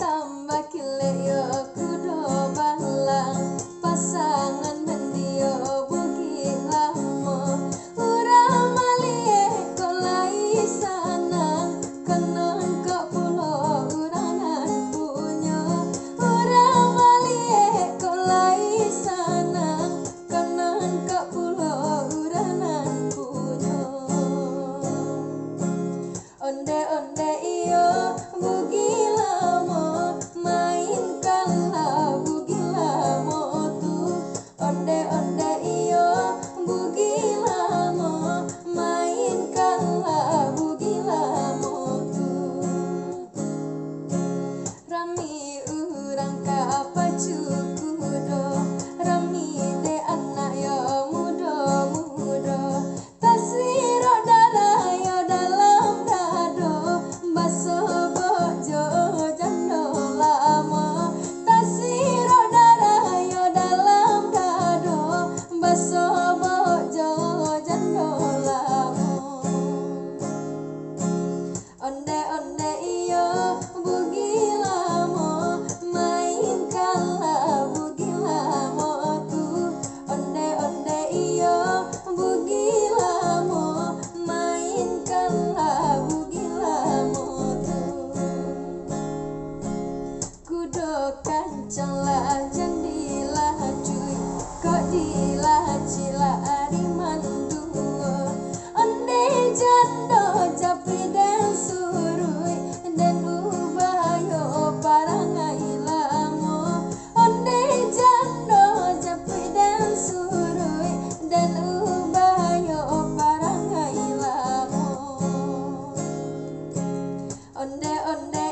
tambah kile yo kudo balang pasangan mendio bugih lamo urang malie kolai sana kenon kok pulo uranan punya urang malie kolai sana kenon kok pulo uranan punya onde iyo bugih lamo mainkanlah bugih lamo tuh onde iyo bugih lamo mainkanlah bugih lamo tuh rami urang kapacu kudo rami de anak yo mudo taswiro darah yo dalam dado baso bojo jando lama taswiro darah yo dalam dado baso bojo jando lama onde iyo bugih lamo mainkanlah bugih lamo tuh onde iyo bugih lamo mainkanlah bugih lamo tuh kudo kancang lah jandilah cuy kok dilah cila ari mandu onde jando japri dan surui dan ubayo parangai lamo onde jando japri dan surui dan ubayo parangai lamo onde